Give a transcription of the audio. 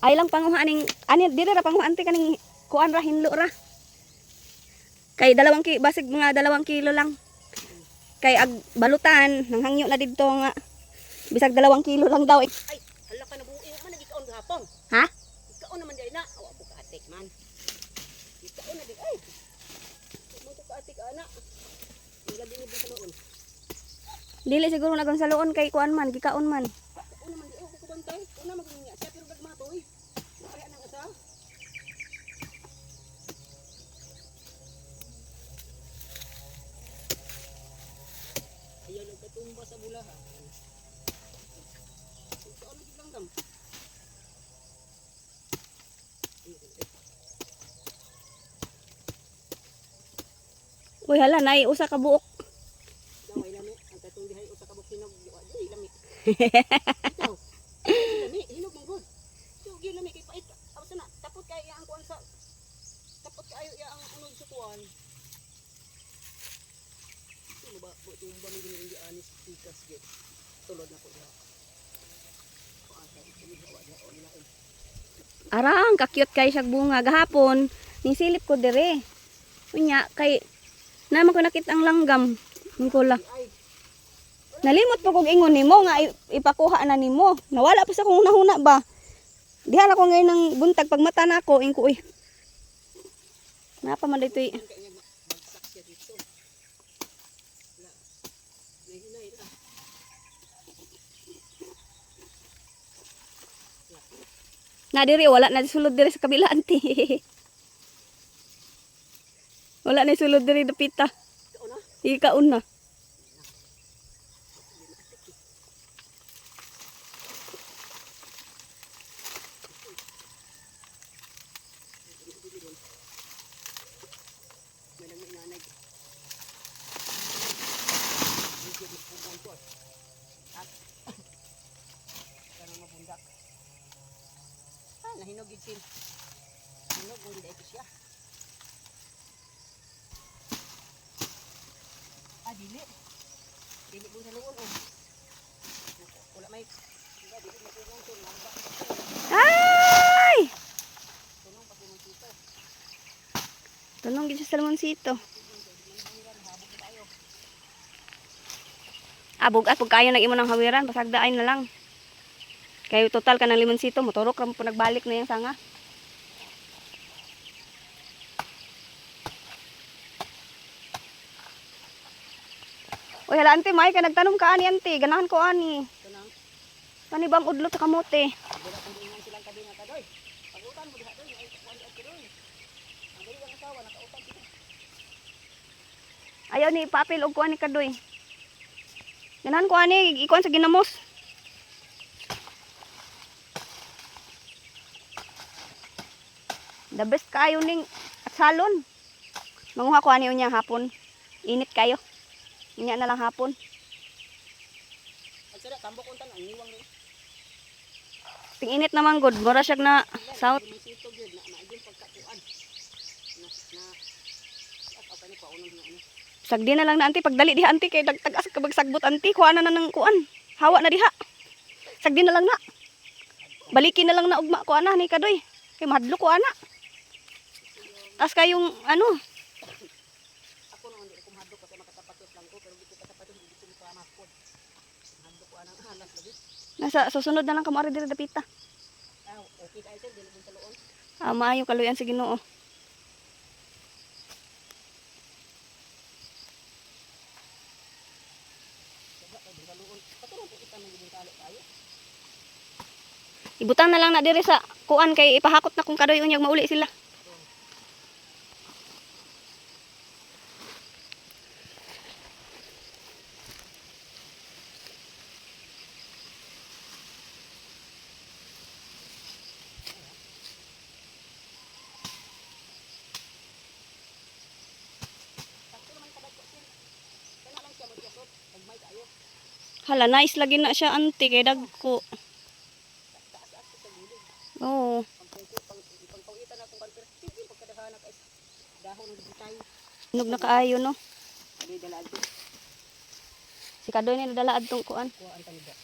Ay lang panguha aning ani diri ra panguha ante kaning kuan ra hinlo ra. Kay basig mga 2 kilo lang. Kay ag balutan nang hangyo na didto nga bisag 2 kilo lang daw. Ay, hala ka nabuhi man nagikaon gahapon. Ha? Ikaon naman day na. Awa po ka atik man. Ikaon na di ay. Mo to ka atik ana. Ilagi ni sa noon. Dili siguro nagon sa luon kay kuan man gikaon man. Una man di ako kubantay. Una magnya siya pero gagmatoy. Kaya nang asa. Ayaw nagkatumba sa bulahan. Ikaon na lang dam. Uy hala nay usa ka buok. Daway lami. Ang katong dihay usa ka bukinog. Di lami. Ikaw. Lami. Hinog mong good. Sugi lami kay pait. Awas na. Tapot kay ang kuan sa. Tapot kayo ang unod sa kuan. Sino ba? Tumba mo ganyan di anis. Tikas git. Tulod na ko diha. Kuan kay tumihawa diha online. Arang ka-cute kay siyag bunga gahapon. Nisilip ko dire. Unya kay naman ko nakita ang langgam. Ang kula. Nalimot po kong ingon nimo nga ipakuha na nimo. Nawala pa sa kong nahuna ba. Diha na ko ngayon ng buntag pag mata na ako. Ingko uy. Napa man dito Kaya niya bagsak siya dito. Wala. Nahinay na. na diri wala na sulod diri sa kabila anti. Wala na sulod diri dapita. Ikaw na. Ikaon na. Nahinog gid sin. Hinog mo gid ito siya. Dili. Dili mo sa luon oh. Wala may dili mo tulong to lamba. Ay! Tulong pa tulong dito. Tunong gid sa salmonsito. Abog at pag kayo nag imo ng hawiran pasagdaan na lang. Kayo total ka ng limonsito, motorok ra mo po nagbalik na yung sanga. Uy, hala, ante, may ka nagtanom ka ani, ante. Ganahan ko ani. Tunang. Kani bang udlo sa kamote? Dira kung ingon silang kabi nga kadoy. Pagutan mo diha doy, ay kuan at doy. Ang dili ang asawa nakautan sila. Ayaw ni papel og kuan ni kadoy. Ganahan ko ani, ikuan sa ginamos. The best kayo ning at salon. Manguha ko ani unya hapon. Init kayo. Unya na lang hapon. Ang sada tambok untan ang niwang ni. Ting init naman good. Mura siya na south. Limonsito gyud na maayong pagkakuan. Na at pa ni paunong na ano. Sagdi na lang na anti pagdali diha anti kay dagtagas ka bagsagbot anti kuha na nang kuan. Hawa na diha. Sagdi na lang na. Balikin na lang na ugma ko ana ni kadoy. Kay mahadlo ko ana. Tas kayong ano? Ako naman di ko mahadlo kasi makatapatos lang ko pero di ko katapatos di ko mapapod. Mahadlo ko anang halas lagi. Nasa susunod na lang kamari diri dapita. Okay kay sir dili sa luon. Maayo kaluyan sa Ginoo. Ibutang na lang na diri sa kuan kay ipahakot na kung kadoy unyag mauli sila. Hala, nice lagi na siya anti kay dagko. Oo. Pangpawitan akong perspektive pagkadahana kay dahon ng bitay. Hinog na kaayo no. Dali dala adto. Si kadoy ni nadala adtong kuan. Kuha ang talida.